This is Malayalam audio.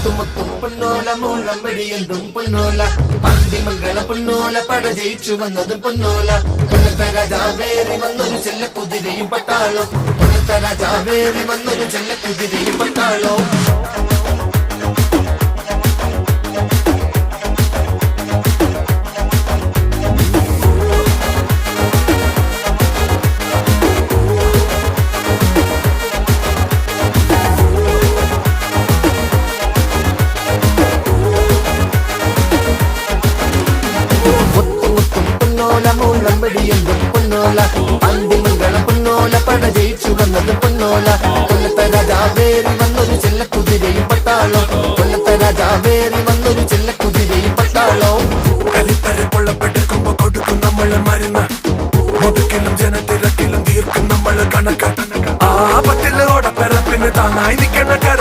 മുത്തുമുത്തും പൊന്നോല മൂളം വെടിയന്തും പൊന്നോല പാണ്ടിമംഗള പൊന്നോല പട ജയിച്ചു വന്നതും പൊന്നോല പൊന്നത്ത രാജാവേറി വന്നൊരു ചെല്ലക്കുതിരയും പട്ടാളോ പൊന്നത്ത രാജാവേറി വന്നൊരു ചെല്ലക്കുതിരയും പട്ടാളോ പാണ്ടിമംഗളം പൊന്നോല പട ജയിച്ചു വന്നത് പൊന്നോല കൊല്ലത്തെ രാജാവേറി വന്നൊരു ചെല്ലക്കുതിരയും പട്ടാളോ കൊല്ലത്തെ രാജാവേറി വന്നൊരു ചെല്ലക്കുതിരയും പട്ടാളോ കരിത്തരെ പൊള്ളപ്പെട്ടെടുക്കുമ്പോ കൊടുക്കും നമ്മള് മരുന്ന് മുതുക്കിലും ജനത്തിരക്കിലും തീർക്കും നമ്മള് കണക്ക് ആ പറ്റില്ല ഓടപ്പെറപ്പിന് താങ്ങായി നിൽക്കണ കര